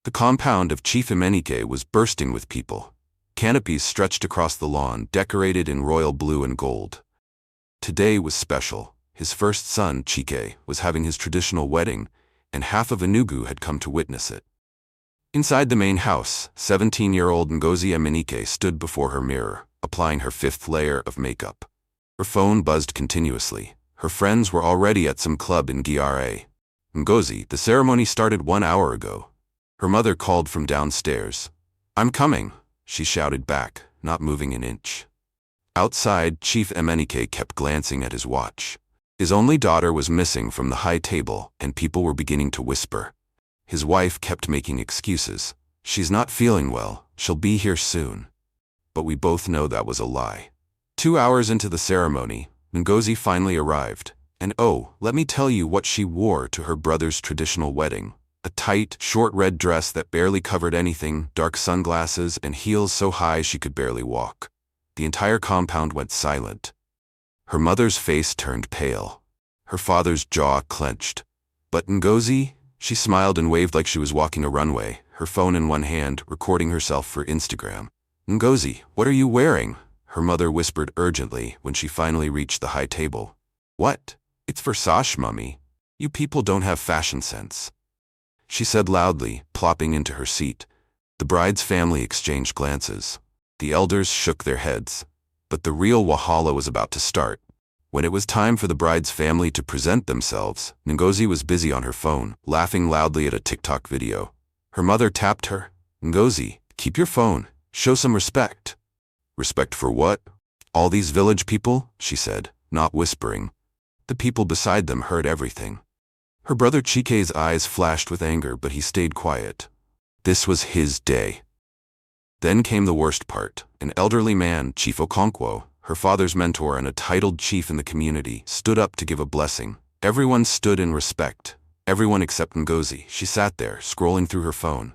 The compound of Chief Emenike was bursting with people. Canopies stretched across the lawn, decorated in royal blue and gold. Today was special. His first son, Chike, was having his traditional wedding, and half of Enugu had come to witness it. Inside the main house, 17-year-old Ngozi Emenike stood before her mirror, applying her fifth layer of makeup. Her phone buzzed continuously. Her friends were already at some club in Gra. Ngozi, the ceremony started 1 hour ago. Her mother called from downstairs. "I'm coming," she shouted back, not moving an inch. Outside, Chief Emenike kept glancing at his watch. His only daughter was missing from the high table, and people were beginning to whisper. His wife kept making excuses. "She's not feeling well, she'll be here soon." But we both know that was a lie. 2 hours into the ceremony, Ngozi finally arrived. And oh, let me tell you what she wore to her brother's traditional wedding. A tight, short red dress that barely covered anything, dark sunglasses, and heels so high she could barely walk. The entire compound went silent. Her mother's face turned pale. Her father's jaw clenched. But Ngozi, she smiled and waved like she was walking a runway, her phone in one hand, recording herself for Instagram. "Ngozi, what are you wearing?" her mother whispered urgently when she finally reached the high table. "What? It's Versace, mummy. You people don't have fashion sense," she said loudly, plopping into her seat. The bride's family exchanged glances. The elders shook their heads. But the real Wahala was about to start. When it was time for the bride's family to present themselves, Ngozi was busy on her phone, laughing loudly at a TikTok video. Her mother tapped her. "Ngozi, keep your phone. Show some respect." "Respect for what?" "All these village people," she said, not whispering. The people beside them heard everything. Her brother Chike's eyes flashed with anger, but he stayed quiet. This was his day. Then came the worst part. An elderly man, Chief Okonkwo, her father's mentor and a titled chief in the community, stood up to give a blessing. Everyone stood in respect. Everyone except Ngozi. She sat there, scrolling through her phone.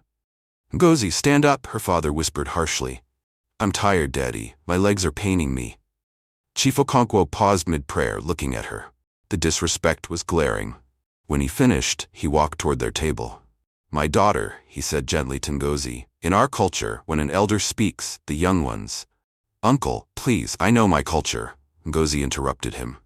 "Ngozi, stand up," her father whispered harshly. "I'm tired, Daddy. My legs are paining me." Chief Okonkwo paused mid-prayer, looking at her. The disrespect was glaring. When he finished, he walked toward their table. "My daughter," he said gently to Ngozi, "in our culture, when an elder speaks, the young ones—" "Uncle, please, I know my culture," Ngozi interrupted him.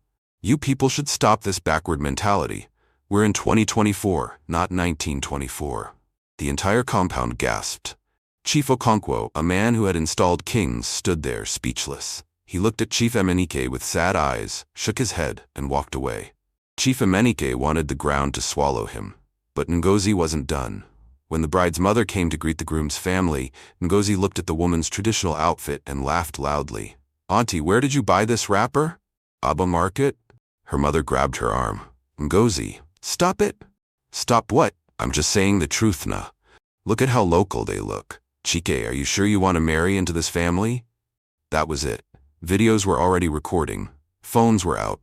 "You people should stop this backward mentality. We're in 2024, not 1924. The entire compound gasped. Chief Okonkwo, a man who had installed kings, stood there speechless. He looked at Chief Emenike with sad eyes, shook his head, and walked away. Chief Emenike wanted the ground to swallow him. But Ngozi wasn't done. When the bride's mother came to greet the groom's family, Ngozi looked at the woman's traditional outfit and laughed loudly. "Auntie, where did you buy this wrapper?" "Aba Market?" Her mother grabbed her arm. "Ngozi, stop it." "Stop what? I'm just saying the truth, nah. Look at how local they look. Chike, are you sure you want to marry into this family?" That was it. Videos were already recording. Phones were out.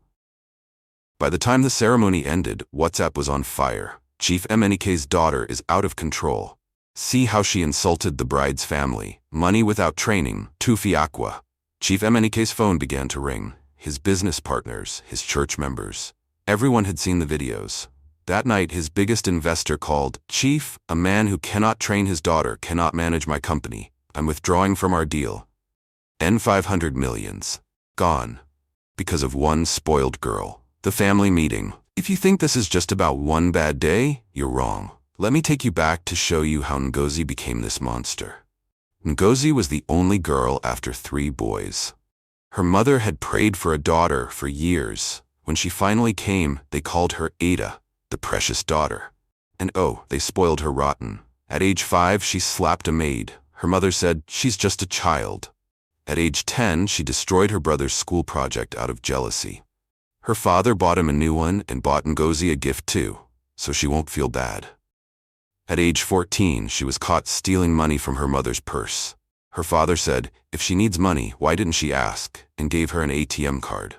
By the time the ceremony ended, WhatsApp was on fire. "Chief Emenike's daughter is out of control. See how she insulted the bride's family. Money without training, tufi aqua." Chief Emenike's phone began to ring. His business partners, his church members. Everyone had seen the videos. That night, his biggest investor called. "Chief, a man who cannot train his daughter cannot manage my company. I'm withdrawing from our deal." N$500 million. Gone. Because of one spoiled girl. The family meeting. "If you think this is just about one bad day, you're wrong. Let me take you back to show you how Ngozi became this monster." Ngozi was the only girl after 3 boys. Her mother had prayed for a daughter for years. When she finally came, they called her Ada, the precious daughter. And oh, they spoiled her rotten. At age 5, she slapped a maid. Her mother said, "She's just a child." At age 10, she destroyed her brother's school project out of jealousy. Her father bought him a new one and bought Ngozi a gift too, so she won't feel bad. At age 14, she was caught stealing money from her mother's purse. Her father said, if she needs money, why didn't she ask, and gave her an ATM card.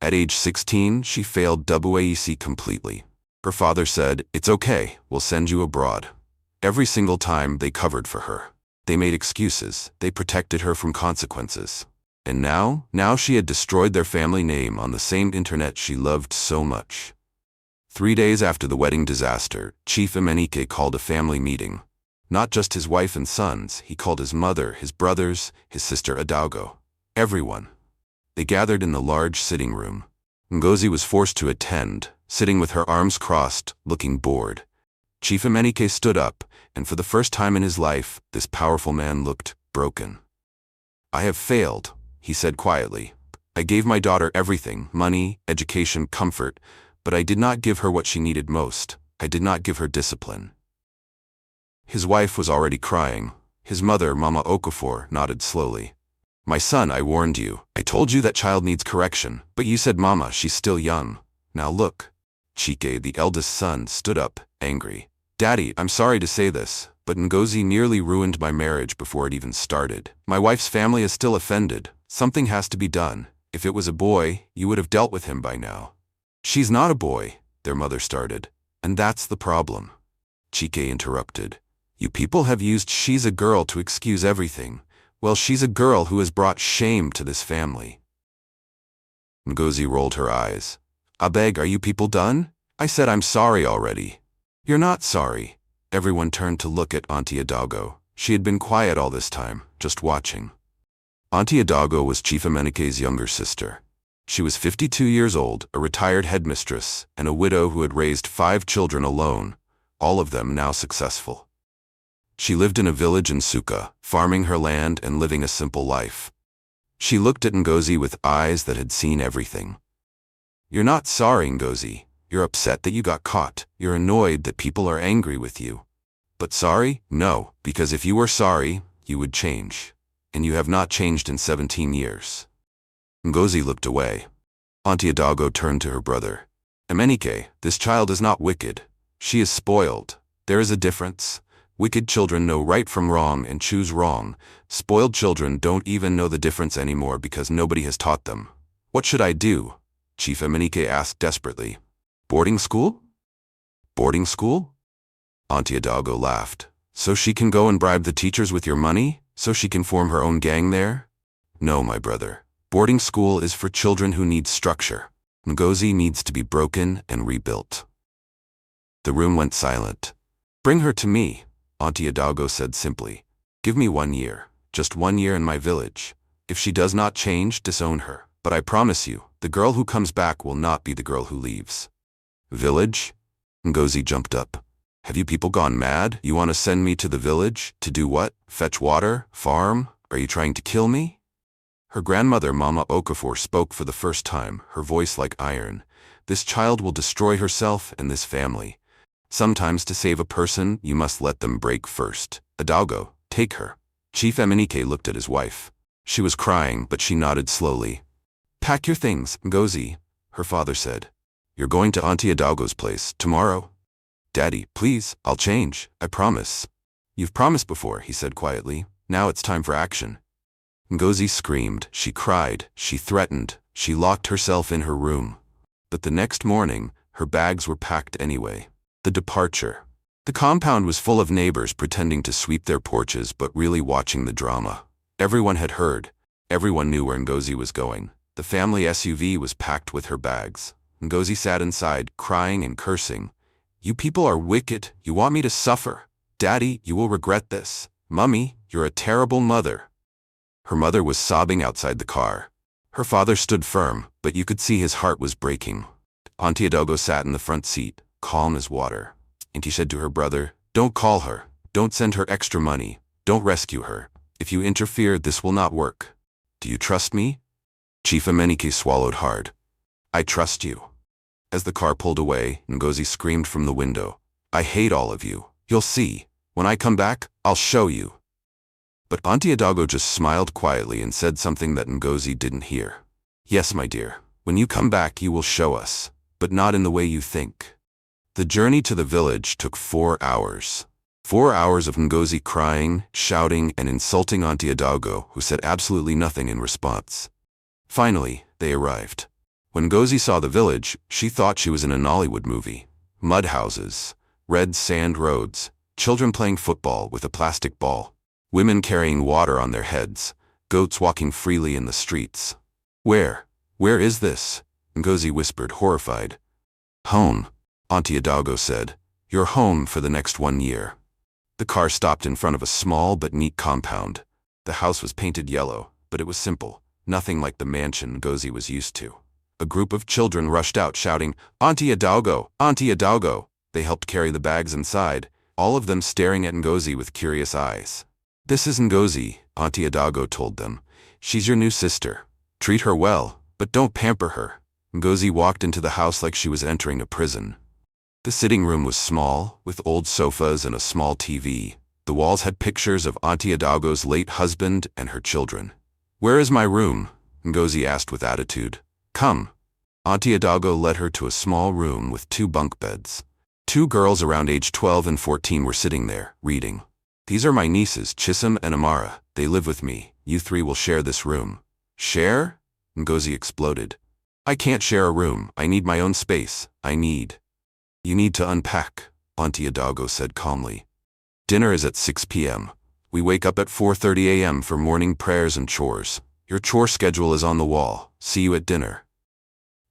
At age 16, she failed WAEC completely. Her father said, "It's okay, we'll send you abroad." Every single time, they covered for her. They made excuses, they protected her from consequences. And now she had destroyed their family name on the same internet she loved so much. 3 days after the wedding disaster, Chief Emenike called a family meeting. Not just his wife and sons, he called his mother, his brothers, his sister Adaugo. Everyone. They gathered in the large sitting room. Ngozi was forced to attend, sitting with her arms crossed, looking bored. Chief Emenike stood up, and for the first time in his life, this powerful man looked broken. "I have failed," he said quietly. "I gave my daughter everything, money, education, comfort, but I did not give her what she needed most. I did not give her discipline." His wife was already crying. His mother, Mama Okafor, nodded slowly. "My son, I warned you. I told you that child needs correction, but you said, Mama, she's still young. Now look." Chike, the eldest son, stood up, angry. "Daddy, I'm sorry to say this, but Ngozi nearly ruined my marriage before it even started. My wife's family is still offended. Something has to be done. If it was a boy, you would have dealt with him by now." "She's not a boy," their mother started. "And that's the problem." Chike interrupted. "You people have used 'she's a girl' to excuse everything. Well, she's a girl who has brought shame to this family." Ngozi rolled her eyes. "Abeg, are you people done? I said I'm sorry already." "You're not sorry." Everyone turned to look at Auntie Adaugo. She had been quiet all this time, just watching. Auntie Adaugo was Chief Emenike's younger sister. She was 52 years old, a retired headmistress, and a widow who had raised 5 children alone, all of them now successful. She lived in a village in Suka, farming her land and living a simple life. She looked at Ngozi with eyes that had seen everything. "You're not sorry, Ngozi. You're upset that you got caught. You're annoyed that people are angry with you. But sorry? No, because if you were sorry, you would change. And you have not changed in 17 years. Ngozi looked away. Auntie Adaugo turned to her brother. "Emenike, this child is not wicked. She is spoiled. There is a difference. Wicked children know right from wrong and choose wrong. Spoiled children don't even know the difference anymore because nobody has taught them." "What should I do?" Chief Emenike asked desperately. "Boarding school?" "Boarding school?" Auntie Adaugo laughed. "So she can go and bribe the teachers with your money? So she can form her own gang there?" "No, my brother. Boarding school is for children who need structure. Ngozi needs to be broken and rebuilt." The room went silent. "Bring her to me," Auntie Adaugo said simply. "Give me 1 year, just 1 year in my village. If she does not change, disown her. But I promise you, the girl who comes back will not be the girl who leaves." "Village?" Ngozi jumped up. "Have you people gone mad? You want to send me to the village? To do what? Fetch water? Farm? Are you trying to kill me?" Her grandmother, Mama Okafor, spoke for the first time, her voice like iron. "This child will destroy herself and this family. Sometimes to save a person, you must let them break first. Adaugo, take her." Chief Emenike looked at his wife. She was crying, but she nodded slowly. "Pack your things, Ngozi," her father said. "You're going to Auntie Adaugo's place tomorrow?" "Daddy, please, I'll change, I promise." "You've promised before," he said quietly. "Now it's time for action." Ngozi screamed, she cried, she threatened, she locked herself in her room. But the next morning, her bags were packed anyway. The departure. The compound was full of neighbors pretending to sweep their porches but really watching the drama. Everyone had heard. Everyone knew where Ngozi was going. The family SUV was packed with her bags. Ngozi sat inside, crying and cursing. "You people are wicked. You want me to suffer. Daddy, you will regret this. Mummy, you're a terrible mother." Her mother was sobbing outside the car. Her father stood firm, but you could see his heart was breaking. Auntie Adaugo sat in the front seat, calm as water. And he said to her brother, "Don't call her. Don't send her extra money. Don't rescue her. If you interfere, this will not work. Do you trust me?" Chief Emenike swallowed hard. "I trust you." As the car pulled away, Ngozi screamed from the window, "I hate all of you. You'll see. When I come back, I'll show you." But Auntie Adaugo just smiled quietly and said something that Ngozi didn't hear. "Yes, my dear. When you come back, you will show us. But not in the way you think." The journey to the village took 4 hours. 4 hours of Ngozi crying, shouting, and insulting Auntie Adaugo, who said absolutely nothing in response. Finally, they arrived. When Ngozi saw the village, she thought she was in a Nollywood movie. Mud houses, red sand roads, children playing football with a plastic ball, women carrying water on their heads, goats walking freely in the streets. Where is this?" Ngozi whispered, horrified. "Home," Auntie Adaugo said. "You're home for the next 1 year." The car stopped in front of a small but neat compound. The house was painted yellow, but it was simple, nothing like the mansion Ngozi was used to. A group of children rushed out shouting, "Auntie Adalgo! Auntie Adalgo!" They helped carry the bags inside, all of them staring at Ngozi with curious eyes. "This is Ngozi," Auntie Adalgo told them. "She's your new sister. Treat her well, but don't pamper her." Ngozi walked into the house like she was entering a prison. The sitting room was small, with old sofas and a small TV. The walls had pictures of Auntie Adalgo's late husband and her children. "Where is my room?" Ngozi asked with attitude. "Come." Auntie Adalgo led her to a small room with 2 bunk beds. 2 girls around age 12 and 14 were sitting there, reading. "These are my nieces, Chisum and Amara. They live with me. You 3 will share this room." "Share?" Ngozi exploded. "I can't share a room. I need my own space. You need to unpack," Auntie Adalgo said calmly. "Dinner is at 6 p.m. We wake up at 4:30 a.m. for morning prayers and chores. Your chore schedule is on the wall. See you at dinner."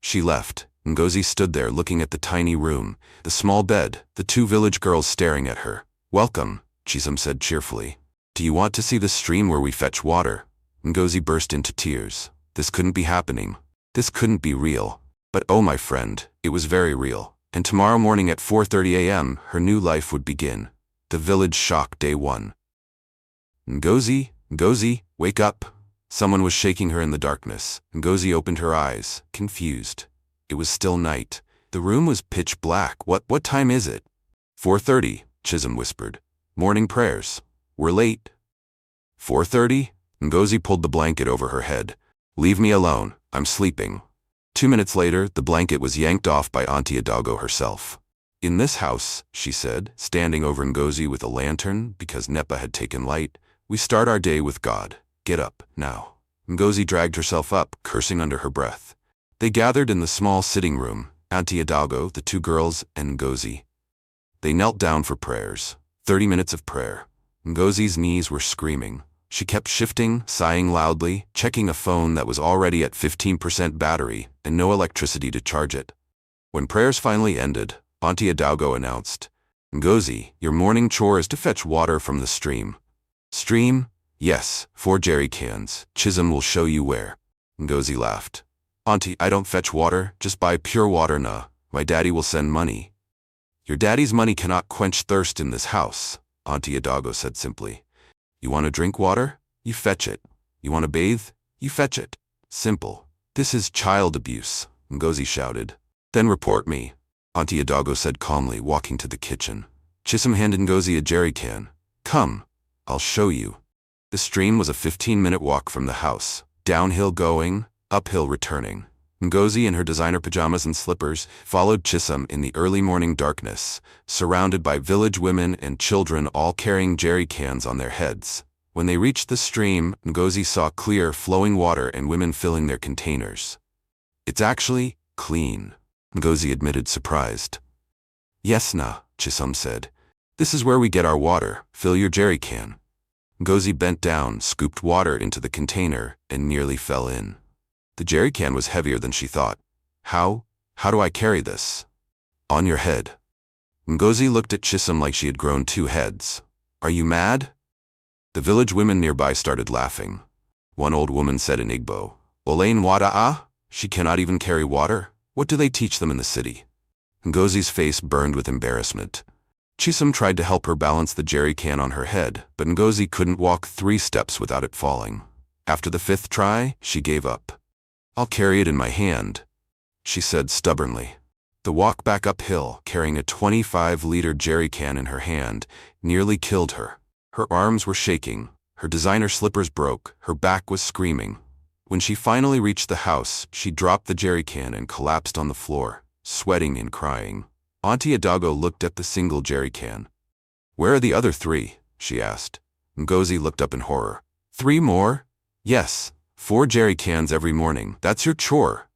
She left. Ngozi stood there looking at the tiny room, the small bed, the 2 village girls staring at her. "Welcome," Chisum said cheerfully. "Do you want to see the stream where we fetch water?" Ngozi burst into tears. This couldn't be happening. This couldn't be real. But oh my friend, it was very real. And tomorrow morning at 4:30 a.m., her new life would begin. The village shock day 1. "Ngozi, Ngozi, wake up." Someone was shaking her in the darkness. Ngozi opened her eyes, confused. It was still night. The room was pitch black. What time is it?" 4:30, Chisum whispered. "Morning prayers. We're late." 4:30? Ngozi pulled the blanket over her head. "Leave me alone. I'm sleeping." 2 minutes later, the blanket was yanked off by Auntie Adalgo herself. "In this house," she said, standing over Ngozi with a lantern because Nepa had taken light, "we start our day with God. Get up, now." Ngozi dragged herself up, cursing under her breath. They gathered in the small sitting room, Auntie Adalgo, the 2 girls, and Ngozi. They knelt down for prayers. 30 minutes of prayer. Ngozi's knees were screaming. She kept shifting, sighing loudly, checking a phone that was already at 15% battery and no electricity to charge it. When prayers finally ended, Auntie Adalgo announced, "Ngozi, your morning chore is to fetch water from the stream." "Stream? Yes, 4 jerry cans. Chisum will show you where." Ngozi laughed. "Auntie, I don't fetch water, just buy pure water nah. My daddy will send money." "Your daddy's money cannot quench thirst in this house," Auntie Adalgo said simply. "You want to drink water? You fetch it. You want to bathe? You fetch it. Simple. This is child abuse," Ngozi shouted. "Then report me," Auntie Adalgo said calmly, walking to the kitchen. Chisum handed Ngozi a jerry can. "Come, I'll show you." The stream was a 15-minute walk from the house, downhill going, uphill returning. Ngozi in her designer pajamas and slippers followed Chisum in the early morning darkness, surrounded by village women and children all carrying jerry cans on their heads. When they reached the stream, Ngozi saw clear, flowing water and women filling their containers. "It's actually clean," Ngozi admitted, surprised. "Yes, nah," Chisum said. "This is where we get our water. Fill your jerry can." Ngozi bent down, scooped water into the container, and nearly fell in. The jerry can was heavier than she thought. How do I carry this?" "On your head." Ngozi looked at Chisum like she had grown 2 heads. "Are you mad?" The village women nearby started laughing. One old woman said in Igbo, "Olain wada ah? She cannot even carry water? What do they teach them in the city?" Ngozi's face burned with embarrassment. Chisum tried to help her balance the jerry can on her head, but Ngozi couldn't walk 3 steps without it falling. After the 5th try, she gave up. "I'll carry it in my hand," she said stubbornly. The walk back uphill, carrying a 25-liter jerry can in her hand, nearly killed her. Her arms were shaking, her designer slippers broke, her back was screaming. When she finally reached the house, she dropped the jerry can and collapsed on the floor, sweating and crying. Auntie Adalgo looked at the single jerry can. "Where are the other 3? She asked. Ngozi looked up in horror. 3 more? Yes, 4 jerry cans every morning. That's your chore.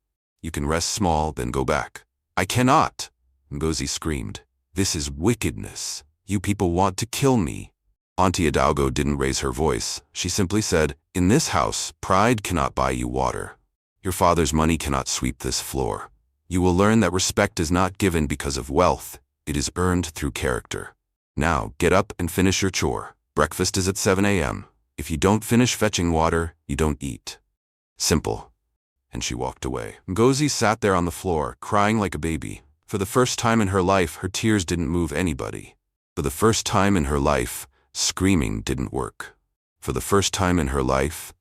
You can rest small, then go back." "I cannot," Ngozi screamed. "This is wickedness. You people want to kill me." Auntie Adalgo didn't raise her voice. She simply said, "In this house, pride cannot buy you water. Your father's money cannot sweep this floor. You will learn that respect is not given because of wealth, it is earned through character." Now, get up and finish your chore. Breakfast is at 7 a.m. If you don't finish fetching water, you don't eat. Simple. And she walked away. Ngozi sat there on the floor, crying like a baby. For the first time in her life, her tears didn't move anybody. For the first time in her life, screaming didn't work. For the first time in her life,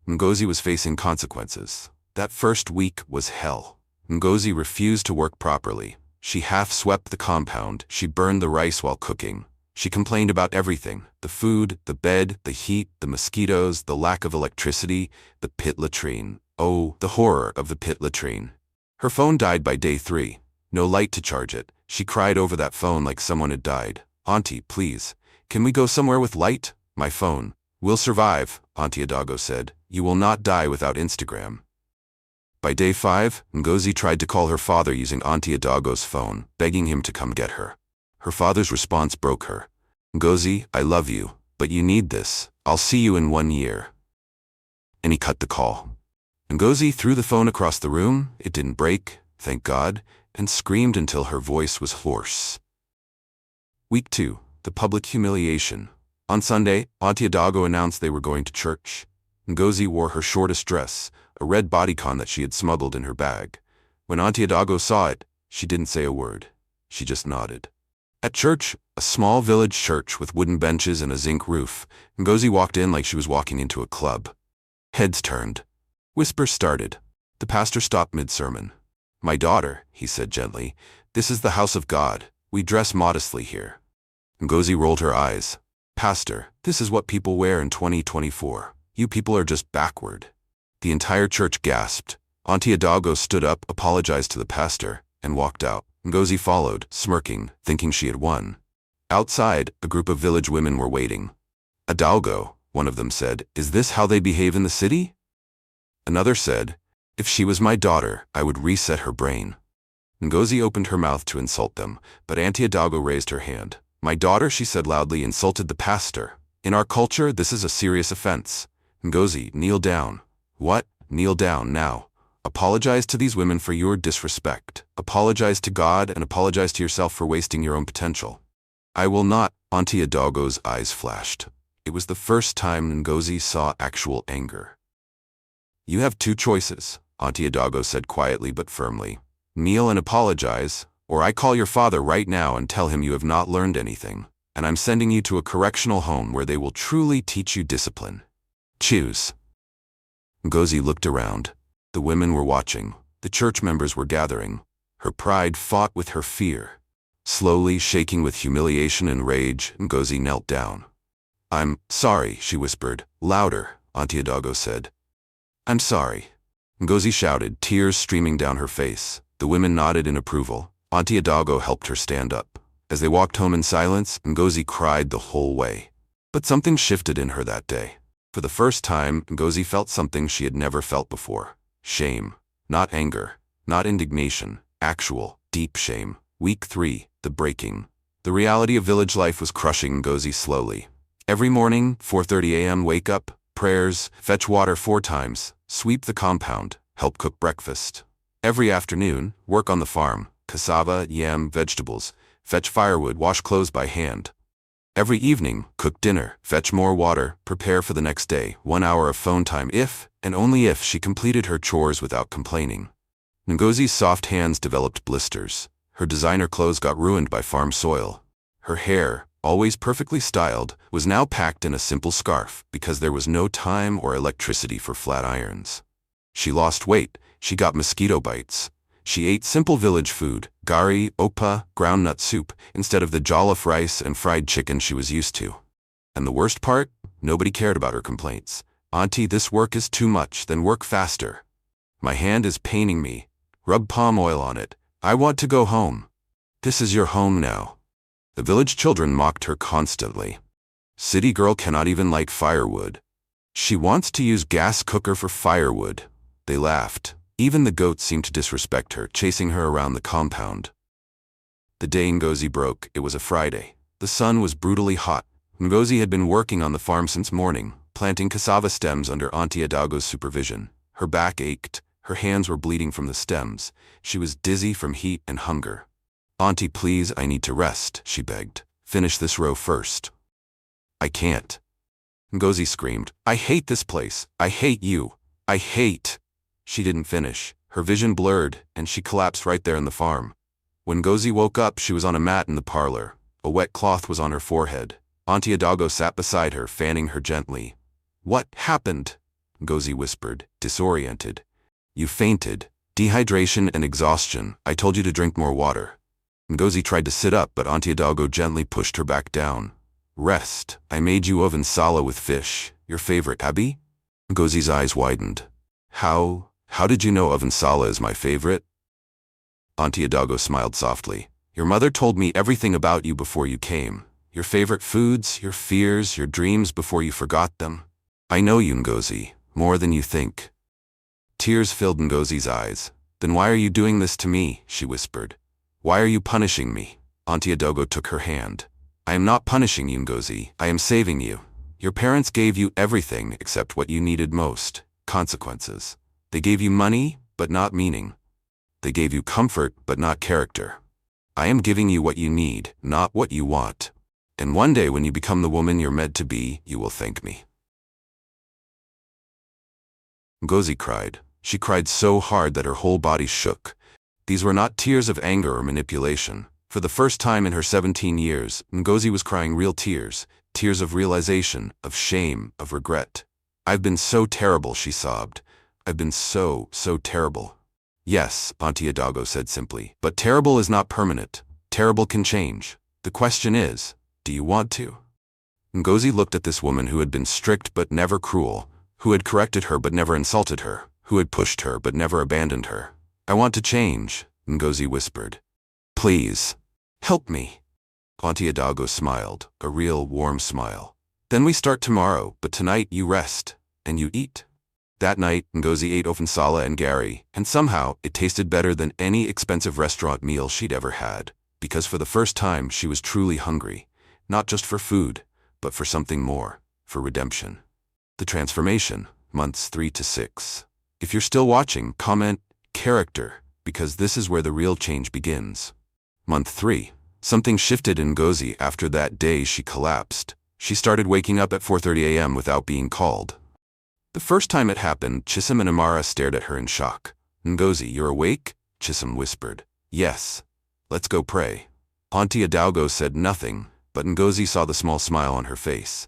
Ngozi was facing consequences. That first week was hell. Ngozi refused to work properly. She half-swept the compound. She burned the rice while cooking. She complained about everything: the food, the bed, the heat, the mosquitoes, the lack of electricity, the pit latrine. Oh, the horror of the pit latrine. Her phone died by day 3. No light to charge it. She cried over that phone like someone had died. "Auntie, please, can we go somewhere with light?" "My phone. We'll survive," Auntie Adago said. "You will not die without Instagram." By day 5, Ngozi tried to call her father using Auntie Adago's phone, begging him to come get her. Her father's response broke her. "Ngozi, I love you, but you need this. I'll see you in 1 year." And he cut the call. Ngozi threw the phone across the room. It didn't break, thank God, and screamed until her voice was hoarse. Week 2, the public humiliation. On Sunday, Auntie Adago announced they were going to church. Ngozi wore her shortest dress, a red bodycon that she had smuggled in her bag. When Auntie Adago saw it, she didn't say a word. She just nodded. At church, a small village church with wooden benches and a zinc roof, Ngozi walked in like she was walking into a club. Heads turned. Whispers started. The pastor stopped mid-sermon. "My daughter," he said gently, "this is the house of God. We dress modestly here." Ngozi rolled her eyes. "Pastor, this is what people wear in 2024. You people are just backward." The entire church gasped. Auntie Adago stood up, apologized to the pastor, and walked out. Ngozi followed, smirking, thinking she had won. Outside, a group of village women were waiting. "Adago," one of them said, "is this how they behave in the city?" Another said, "If she was my daughter, I would reset her brain." Ngozi opened her mouth to insult them, but Auntie Adago raised her hand. "My daughter," she said loudly, "insulted the pastor. In our culture, this is a serious offense." "Ngozi, kneel down." "What? Kneel down now. Apologize to these women for your disrespect. Apologize to God and apologize to yourself for wasting your own potential." "I will not." Auntie Adago's eyes flashed. It was the first time Ngozi saw actual anger. "You have 2 choices," Auntie Adago said quietly but firmly. "Kneel and apologize, or I call your father right now and tell him you have not learned anything, and I'm sending you to a correctional home where they will truly teach you discipline. Choose." Ngozi looked around. The women were watching. The church members were gathering. Her pride fought with her fear. Slowly, shaking with humiliation and rage, Ngozi knelt down. "I'm sorry," she whispered. "Louder," Auntie Adago said. "I'm sorry." Ngozi shouted, tears streaming down her face. The women nodded in approval. Auntie Adago helped her stand up. As they walked home in silence, Ngozi cried the whole way. But something shifted in her that day. For the first time, Ngozi felt something she had never felt before. Shame. Not anger. Not indignation. Actual, deep shame. Week 3, the breaking. The reality of village life was crushing Ngozi slowly. Every morning, 4:30 a.m. wake up, prayers, fetch water 4 times, sweep the compound, help cook breakfast. Every afternoon, work on the farm, cassava, yam, vegetables, fetch firewood, wash clothes by hand. Every evening, cook dinner, fetch more water, prepare for the next day, 1 hour of phone time if, and only if, she completed her chores without complaining. Ngozi's soft hands developed blisters. Her designer clothes got ruined by farm soil. Her hair, always perfectly styled, was now packed in a simple scarf because there was no time or electricity for flat irons. She lost weight. She got mosquito bites. She ate simple village food, gari, opa, groundnut soup, instead of the jollof rice and fried chicken she was used to. And the worst part? Nobody cared about her complaints. "Auntie, this work is too much, then work faster. My hand is paining me. Rub palm oil on it. I want to go home. This is your home now." The village children mocked her constantly. "City girl cannot even light firewood. She wants to use gas cooker for firewood." They laughed. Even the goats seemed to disrespect her, chasing her around the compound. The day Ngozi broke, it was a Friday. The sun was brutally hot. Ngozi had been working on the farm since morning, planting cassava stems under Auntie Adago's supervision. Her back ached. Her hands were bleeding from the stems. She was dizzy from heat and hunger. "Auntie, please, I need to rest," she begged. Finish this row first. I can't. Ngozi screamed. I hate this place. I hate you. I hate. She didn't finish. Her vision blurred, and she collapsed right there in the farm. When Ngozi woke up, she was on a mat in the parlor. A wet cloth was on her forehead. Auntie Adago sat beside her, fanning her gently. What happened? Ngozi whispered, disoriented. You fainted. Dehydration and exhaustion. I told you to drink more water. Ngozi tried to sit up, but Auntie Adago gently pushed her back down. Rest. I made you oven sala with fish. Your favorite, Abby? Ngozi's eyes widened. How did you know oven sala is my favorite? Auntie Adago smiled softly. Your mother told me everything about you before you came. Your favorite foods, your fears, your dreams before you forgot them. I know you, Ngozi, more than you think. Tears filled Ngozi's eyes. Then why are you doing this to me? She whispered. Why are you punishing me? Auntie Adago took her hand. I am not punishing you, Ngozi. I am saving you. Your parents gave you everything except what you needed most, consequences. They gave you money, but not meaning. They gave you comfort, but not character. I am giving you what you need, not what you want. And one day when you become the woman you're meant to be, you will thank me. Ngozi cried. She cried so hard that her whole body shook. These were not tears of anger or manipulation. For the first time in her 17 years, Ngozi was crying real tears, tears of realization, of shame, of regret. I've been so terrible, she sobbed. I've been so terrible. Yes, Auntie Adago said simply, but terrible is not permanent. Terrible can change. The question is, do you want to? Ngozi looked at this woman who had been strict but never cruel, who had corrected her but never insulted her, who had pushed her but never abandoned her. I want to change, Ngozi whispered. Please, help me. Auntie Adago smiled, a real warm smile. Then we start tomorrow, but tonight you rest, and you eat. That night, Ngozi ate ofensala and gari, and somehow it tasted better than any expensive restaurant meal she'd ever had, because for the first time she was truly hungry, not just for food, but for something more, for redemption. The transformation, months 3 to 6. If you're still watching, comment, character, because this is where the real change begins. Month 3. Something shifted in Ngozi after that day she collapsed. She started waking up at 4:30 a.m. without being called. The first time it happened, Chisum and Amara stared at her in shock. Ngozi, you're awake? Chisum whispered. Yes. Let's go pray. Auntie Adago said nothing, but Ngozi saw the small smile on her face.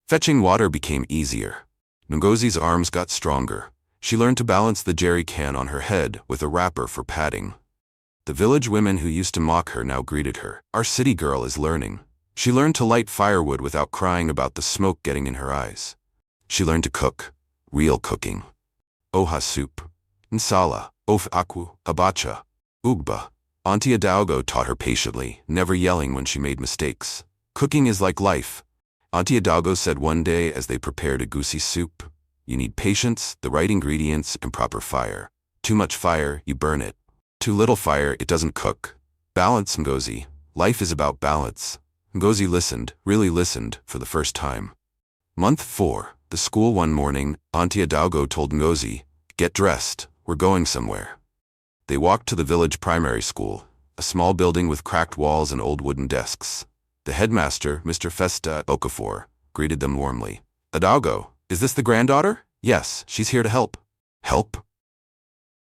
Fetching water became easier. Ngozi's arms got stronger. She learned to balance the jerry can on her head with a wrapper for padding. The village women who used to mock her now greeted her. Our city girl is learning. She learned to light firewood without crying about the smoke getting in her eyes. She learned to cook. Real cooking. Oha soup. Nsala. Of aku. Abacha. Ugba. Auntie Adago taught her patiently, never yelling when she made mistakes. Cooking is like life. Auntie Adago said one day as they prepared egusi soup. You need patience, the right ingredients, and proper fire. Too much fire, you burn it. Too little fire, it doesn't cook. Balance, Ngozi. Life is about balance. Ngozi listened, really listened, for the first time. Month 4. The school one morning, Auntie Adago told Ngozi, get dressed, we're going somewhere. They walked to the village primary school, a small building with cracked walls and old wooden desks. The headmaster, Mr. Festa Okafor, greeted them warmly. Adago, is this the granddaughter? Yes, she's here to help. Help?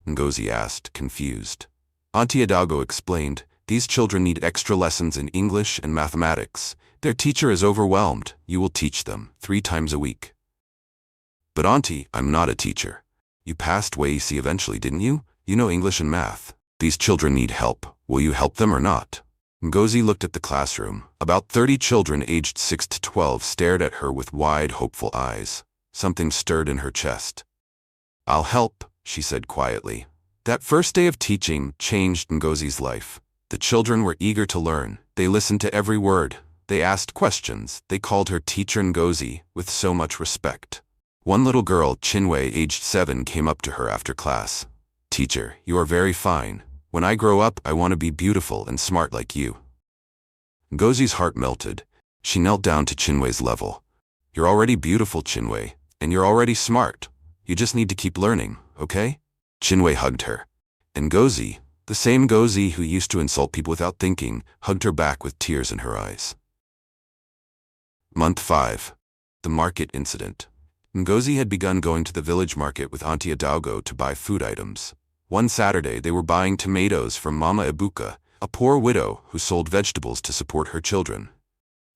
Ngozi asked, confused. Auntie Adago explained, these children need extra lessons in English and mathematics. Their teacher is overwhelmed. You will teach them 3 times a week. But Auntie, I'm not a teacher. You passed WAEC eventually, didn't you? You know English and math. These children need help. Will you help them or not? Ngozi looked at the classroom. About 30 children aged 6 to 12 stared at her with wide, hopeful eyes. Something stirred in her chest. I'll help, she said quietly. That first day of teaching changed Ngozi's life. The children were eager to learn. They listened to every word. They asked questions. They called her Teacher Ngozi with so much respect. One little girl, Chinwe, aged 7, came up to her after class. Teacher, you are very fine. When I grow up, I want to be beautiful and smart like you. Ngozi's heart melted. She knelt down to Chinwe's level. You're already beautiful, Chinwe, and you're already smart. You just need to keep learning, okay? Chinwe hugged her. And Ngozi, the same Ngozi who used to insult people without thinking, hugged her back with tears in her eyes. Month 5. The Market Incident. Ngozi had begun going to the village market with Auntie Adaugo to buy food items. One Saturday they were buying tomatoes from Mama Ibuka, a poor widow who sold vegetables to support her children.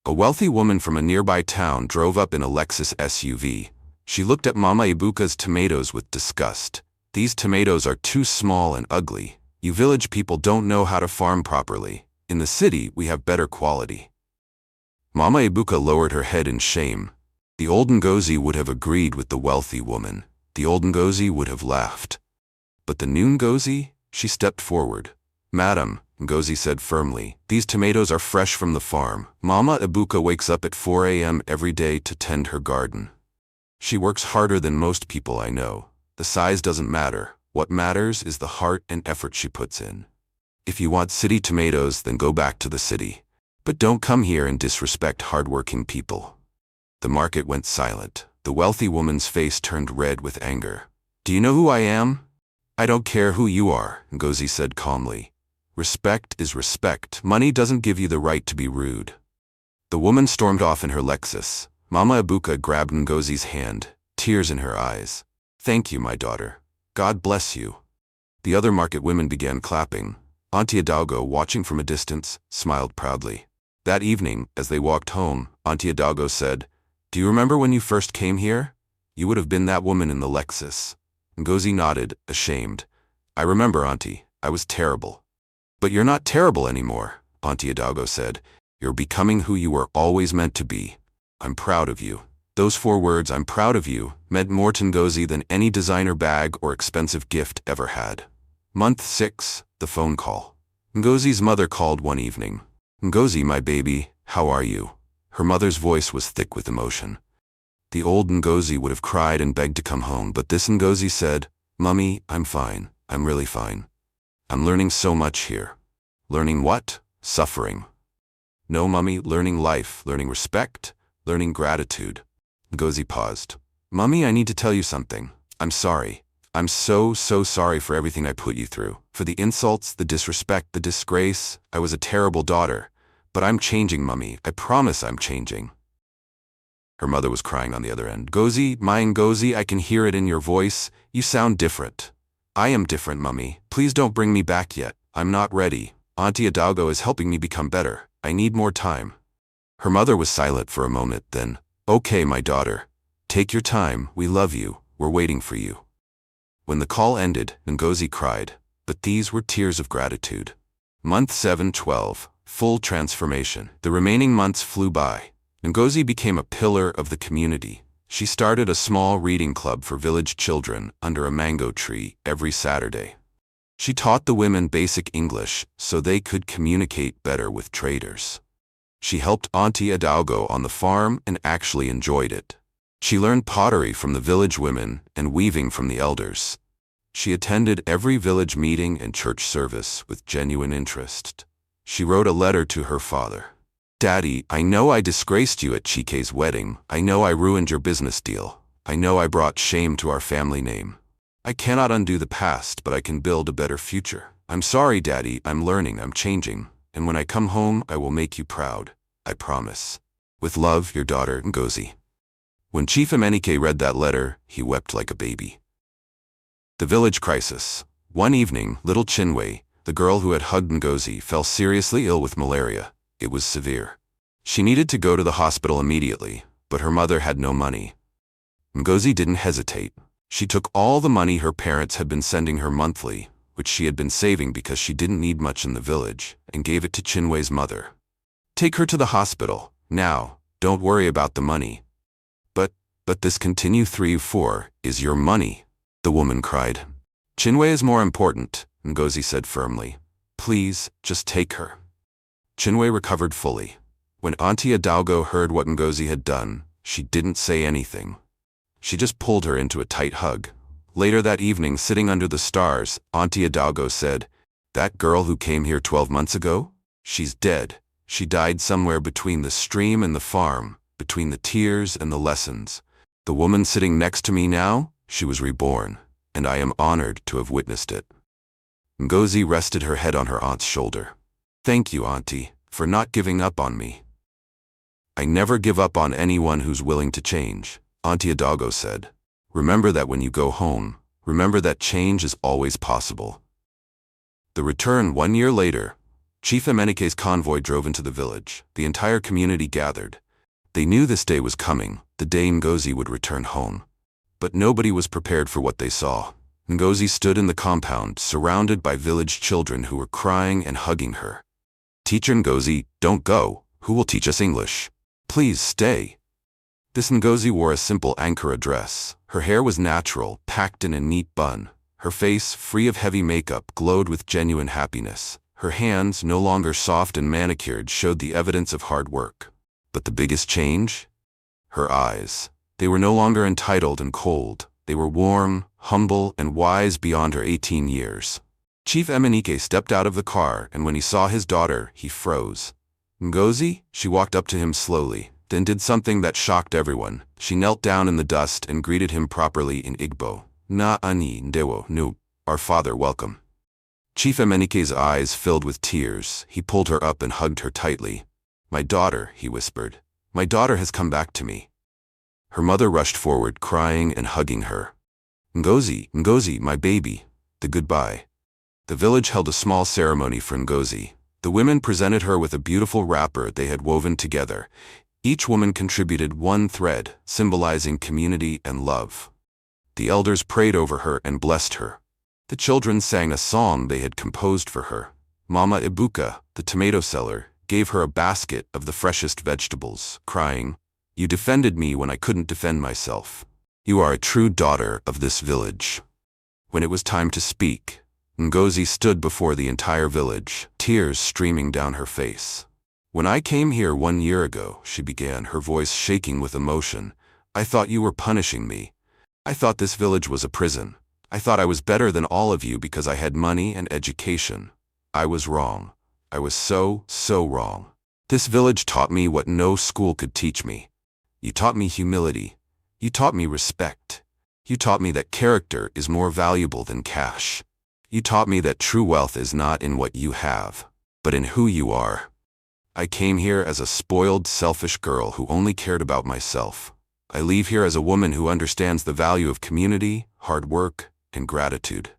A wealthy woman from a nearby town drove up in a Lexus SUV. She looked at Mama Ibuka's tomatoes with disgust. "These tomatoes are too small and ugly. You village people don't know how to farm properly. In the city, we have better quality." Mama Ibuka lowered her head in shame. The old Ngozi would have agreed with the wealthy woman. The old Ngozi would have laughed. But the new Ngozi? She stepped forward. "Madam," Ngozi said firmly, "these tomatoes are fresh from the farm. Mama Ibuka wakes up at 4 a.m. every day to tend her garden. She works harder than most people I know. The size doesn't matter. What matters is the heart and effort she puts in. If you want city tomatoes, then go back to the city. But don't come here and disrespect hardworking people." The market went silent. The wealthy woman's face turned red with anger. "Do you know who I am?" "I don't care who you are," Ngozi said calmly. "Respect is respect. Money doesn't give you the right to be rude." The woman stormed off in her Lexus. Mama Ibuka grabbed Ngozi's hand, tears in her eyes. "Thank you, my daughter. God bless you." The other market women began clapping. Auntie Adaugo, watching from a distance, smiled proudly. That evening, as they walked home, Auntie Adaugo said, "Do you remember when you first came here? You would have been that woman in the Lexus." Ngozi nodded, ashamed. "I remember, Auntie. I was terrible." "But you're not terrible anymore," Auntie Adaugo said. "You're becoming who you were always meant to be. I'm proud of you." Those 4 words, "I'm proud of you," meant more to Ngozi than any designer bag or expensive gift ever had. Month 6. The phone call. Ngozi's mother called one evening. "Ngozi, my baby, how are you?" Her mother's voice was thick with emotion. The old Ngozi would have cried and begged to come home, but this Ngozi said, "Mummy, I'm fine. I'm really fine. I'm learning so much here." "Learning what?" "Suffering." "No, Mummy, learning life, learning respect, learning gratitude." Ngozi paused. "Mummy, I need to tell you something. I'm sorry. I'm so sorry for everything I put you through. For the insults, the disrespect, the disgrace. I was a terrible daughter. But I'm changing, Mummy. I promise I'm changing." Her mother was crying on the other end. "Ngozi, my Ngozi, I can hear it in your voice. You sound different." "I am different, Mummy. Please don't bring me back yet. I'm not ready. Auntie Adaugo is helping me become better. I need more time." Her mother was silent for a moment, then, "Okay, my daughter. Take your time. We love you. We're waiting for you." When the call ended, Ngozi cried, but these were tears of gratitude. Month 7-12. Full transformation. The remaining months flew by. Ngozi became a pillar of the community. She started a small reading club for village children under a mango tree every Saturday. She taught the women basic English so they could communicate better with traders. She helped Auntie Adaugo on the farm and actually enjoyed it. She learned pottery from the village women and weaving from the elders. She attended every village meeting and church service with genuine interest. She wrote a letter to her father. "Daddy, I know I disgraced you at Chike's wedding. I know I ruined your business deal. I know I brought shame to our family name. I cannot undo the past, but I can build a better future. I'm sorry, Daddy. I'm learning. I'm changing. And when I come home, I will make you proud. I promise. With love, your daughter, Ngozi." When Chief Emenike read that letter, he wept like a baby. The village crisis. One evening, little Chinwe, the girl who had hugged Ngozi, fell seriously ill with malaria. It was severe. She needed to go to the hospital immediately, but her mother had no money. Ngozi didn't hesitate. She took all the money her parents had been sending her monthly, which she had been saving because she didn't need much in the village, and gave it to Chinwe's mother. "Take her to the hospital, now. Don't worry about the money." But this continue 3-4 is your money," the woman cried. "Chinwe is more important," Ngozi said firmly. "Please, just take her." Chinwe recovered fully. When Auntie Adaugo heard what Ngozi had done, she didn't say anything. She just pulled her into a tight hug. Later that evening, sitting under the stars, Auntie Adaugo said, "That girl who came here 12 months ago? She's dead. She died somewhere between the stream and the farm, between the tears and the lessons. The woman sitting next to me now, she was reborn, and I am honored to have witnessed it." Ngozi rested her head on her aunt's shoulder. "Thank you, Auntie, for not giving up on me. I never give up on anyone who's willing to change, Auntie Adago said. Remember that when you go home, remember that change is always possible. The return 1 year later. Chief Emenike's convoy drove into the village. The entire community gathered. They knew this day was coming, the day Ngozi would return home. But nobody was prepared for what they saw. Ngozi stood in the compound, surrounded by village children who were crying and hugging her. Teacher Ngozi, don't go. Who will teach us English? Please stay. This Ngozi wore a simple Ankara dress. Her hair was natural, packed in a neat bun. Her face, free of heavy makeup, glowed with genuine happiness. Her hands, no longer soft and manicured, showed the evidence of hard work. But the biggest change? Her eyes. They were no longer entitled and cold. They were warm, humble, and wise beyond her 18 years. Chief Emenike stepped out of the car, and when he saw his daughter, he froze. Ngozi? She walked up to him slowly, then did something that shocked everyone. She knelt down in the dust and greeted him properly in Igbo. Na ani ndewo nu, our father welcome. Chief Emenike's eyes filled with tears. He pulled her up and hugged her tightly. My daughter, he whispered. My daughter has come back to me. Her mother rushed forward, crying and hugging her. Ngozi, Ngozi, my baby. The goodbye. The village held a small ceremony for Ngozi. The women presented her with a beautiful wrapper they had woven together. Each woman contributed one thread, symbolizing community and love. The elders prayed over her and blessed her. The children sang a song they had composed for her. Mama Ibuka, the tomato seller, gave her a basket of the freshest vegetables, crying, You defended me when I couldn't defend myself. You are a true daughter of this village. When it was time to speak, Ngozi stood before the entire village, tears streaming down her face. When I came here 1 year ago, she began, her voice shaking with emotion, I thought you were punishing me. I thought this village was a prison. I thought I was better than all of you because I had money and education. I was wrong. I was so wrong. This village taught me what no school could teach me. You taught me humility. You taught me respect. You taught me that character is more valuable than cash. You taught me that true wealth is not in what you have, but in who you are. I came here as a spoiled, selfish girl who only cared about myself. I leave here as a woman who understands the value of community, hard work, and gratitude.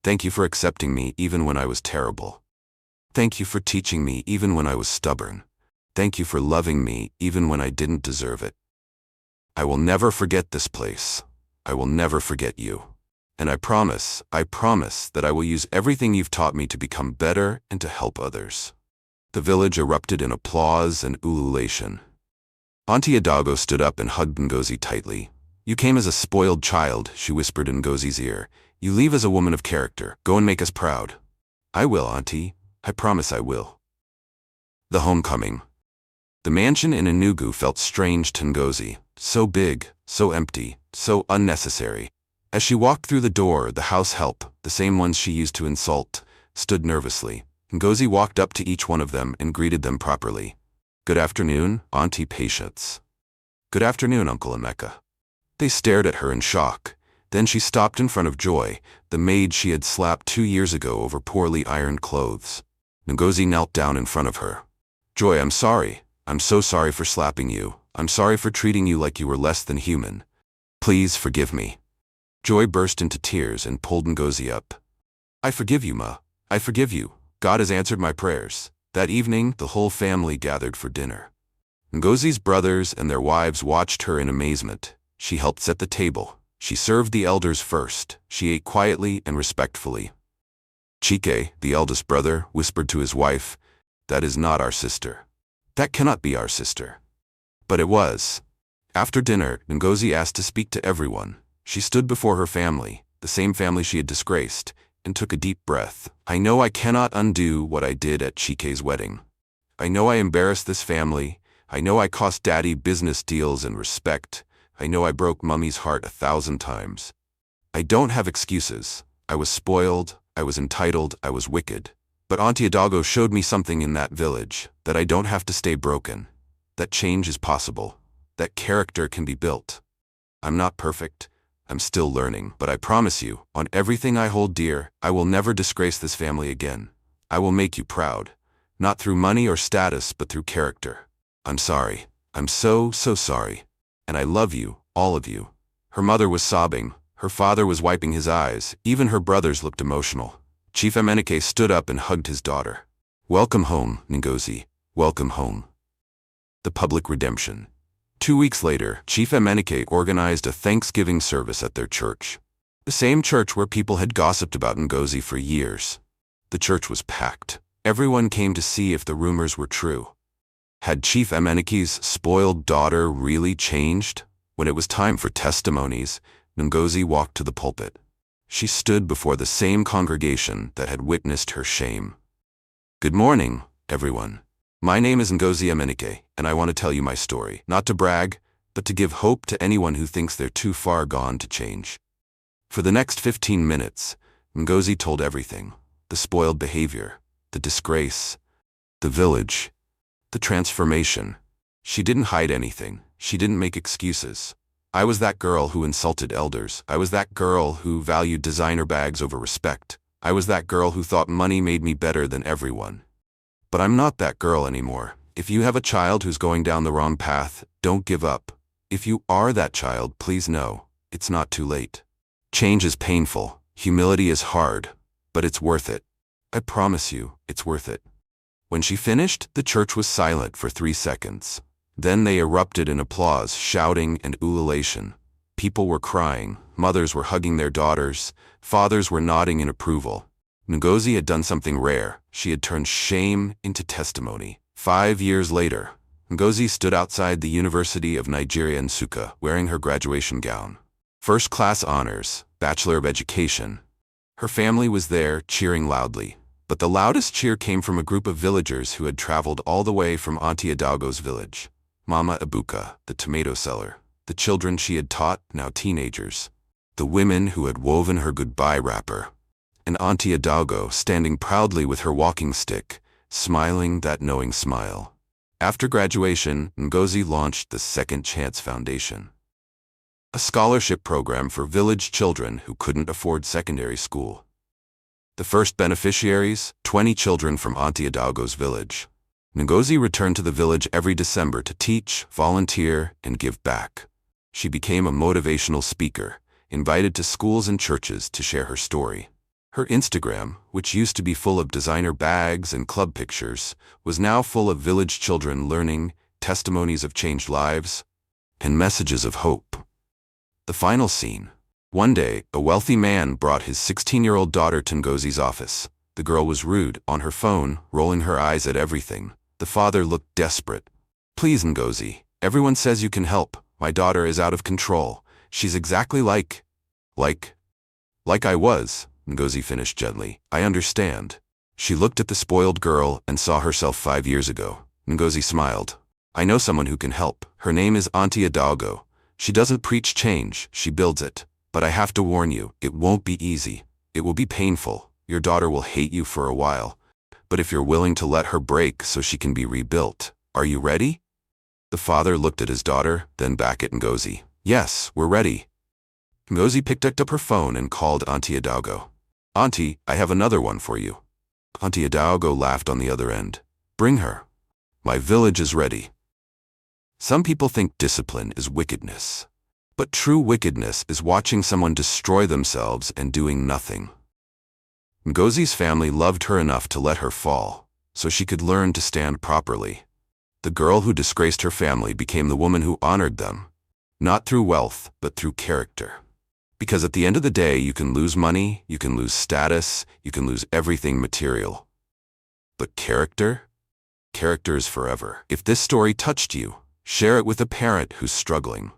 Thank you for accepting me even when I was terrible. Thank you for teaching me even when I was stubborn. Thank you for loving me even when I didn't deserve it. I will never forget this place. I will never forget you. And I promise that I will use everything you've taught me to become better and to help others. The village erupted in applause and ululation. Auntie Adago stood up and hugged Ngozi tightly. You came as a spoiled child, she whispered in Ngozi's ear. You leave as a woman of character. Go and make us proud. I will, Auntie. I promise I will. The homecoming. The mansion in Enugu felt strange to Ngozi. So big, so empty, so unnecessary. As she walked through the door, the house help, the same ones she used to insult, stood nervously. Ngozi walked up to each one of them and greeted them properly. Good afternoon, Auntie Patience. Good afternoon, Uncle Emeka. They stared at her in shock. Then she stopped in front of Joy, the maid she had slapped 2 years ago over poorly ironed clothes. Ngozi knelt down in front of her. Joy, I'm sorry. I'm so sorry for slapping you. I'm sorry for treating you like you were less than human. Please forgive me. Joy burst into tears and pulled Ngozi up. I forgive you, Ma. I forgive you. God has answered my prayers. That evening, the whole family gathered for dinner. Ngozi's brothers and their wives watched her in amazement. She helped set the table. She served the elders first. She ate quietly and respectfully. Chike, the eldest brother, whispered to his wife, That is not our sister. That cannot be our sister. But it was. After dinner, Ngozi asked to speak to everyone. She stood before her family, the same family she had disgraced, and took a deep breath. I know I cannot undo what I did at Chike's wedding. I know I embarrassed this family. I know I cost Daddy business deals and respect. I know I broke Mummy's heart 1,000 times. I don't have excuses. I was spoiled, I was entitled, I was wicked. But Auntie Adago showed me something in that village, that I don't have to stay broken. That change is possible. That character can be built. I'm not perfect. I'm still learning, but I promise you, on everything I hold dear, I will never disgrace this family again. I will make you proud. Not through money or status, but through character. I'm sorry. I'm so sorry. And I love you, all of you." Her mother was sobbing. Her father was wiping his eyes. Even her brothers looked emotional. Chief Emenike stood up and hugged his daughter. "Welcome home, Ngozi. Welcome home." The public redemption. 2 weeks later, Chief Emenike organized a Thanksgiving service at their church. The same church where people had gossiped about Ngozi for years. The church was packed. Everyone came to see if the rumors were true. Had Chief Emenike's spoiled daughter really changed? When it was time for testimonies, Ngozi walked to the pulpit. She stood before the same congregation that had witnessed her shame. "Good morning, everyone. My name is Ngozi Emenike, and I want to tell you my story, not to brag, but to give hope to anyone who thinks they're too far gone to change." For the next 15 minutes, Ngozi told everything: the spoiled behavior, the disgrace, the village, the transformation. She didn't hide anything. She didn't make excuses. "I was that girl who insulted elders. I was that girl who valued designer bags over respect. I was that girl who thought money made me better than everyone. But I'm not that girl anymore. If you have a child who's going down the wrong path, don't give up. If you are that child, please know, it's not too late. Change is painful. Humility is hard. But it's worth it. I promise you, it's worth it." When she finished, the church was silent for 3 seconds. Then they erupted in applause, shouting and ululation. People were crying, mothers were hugging their daughters, fathers were nodding in approval. Ngozi had done something rare. She had turned shame into testimony. 5 years later, Ngozi stood outside the University of Nigeria in Nsukka, wearing her graduation gown. First-class honors, Bachelor of Education. Her family was there, cheering loudly. But the loudest cheer came from a group of villagers who had traveled all the way from Auntie Adaugo's village. Mama Ibuka, the tomato seller, the children she had taught, now teenagers, the women who had woven her goodbye wrapper, and Auntie Adaugo standing proudly with her walking stick, smiling that knowing smile. After graduation, Ngozi launched the Second Chance Foundation, a scholarship program for village children who couldn't afford secondary school. The first beneficiaries, 20 children from Auntie Adaugo's village. Ngozi returned to the village every December to teach, volunteer, and give back. She became a motivational speaker, invited to schools and churches to share her story. Her Instagram, which used to be full of designer bags and club pictures, was now full of village children learning, testimonies of changed lives, and messages of hope. The final scene. One day, a wealthy man brought his 16-year-old daughter to Ngozi's office. The girl was rude, on her phone, rolling her eyes at everything. The father looked desperate. "Please, Ngozi, everyone says you can help. My daughter is out of control. She's exactly like I was," Ngozi finished gently. "I understand." She looked at the spoiled girl and saw herself 5 years ago. Ngozi smiled. "I know someone who can help. Her name is Auntie Adaugo. She doesn't preach change, she builds it. But I have to warn you, it won't be easy. It will be painful. Your daughter will hate you for a while. But if you're willing to let her break so she can be rebuilt, are you ready?" The father looked at his daughter, then back at Ngozi. "Yes, we're ready." Ngozi picked up her phone and called Auntie Adaugo. "Auntie, I have another one for you." Auntie Adaugo laughed on the other end. "Bring her. My village is ready." Some people think discipline is wickedness. But true wickedness is watching someone destroy themselves and doing nothing. Ngozi's family loved her enough to let her fall, so she could learn to stand properly. The girl who disgraced her family became the woman who honored them, not through wealth, but through character. Because at the end of the day, you can lose money, you can lose status, you can lose everything material. But character? Character is forever. If this story touched you, share it with a parent who's struggling.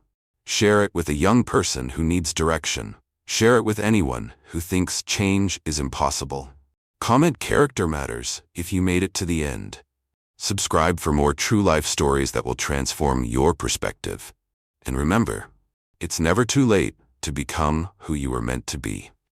Share it with a young person who needs direction. Share it with anyone who thinks change is impossible. Comment "Character matters" if you made it to the end. Subscribe for more true life stories that will transform your perspective. And remember, it's never too late to become who you were meant to be.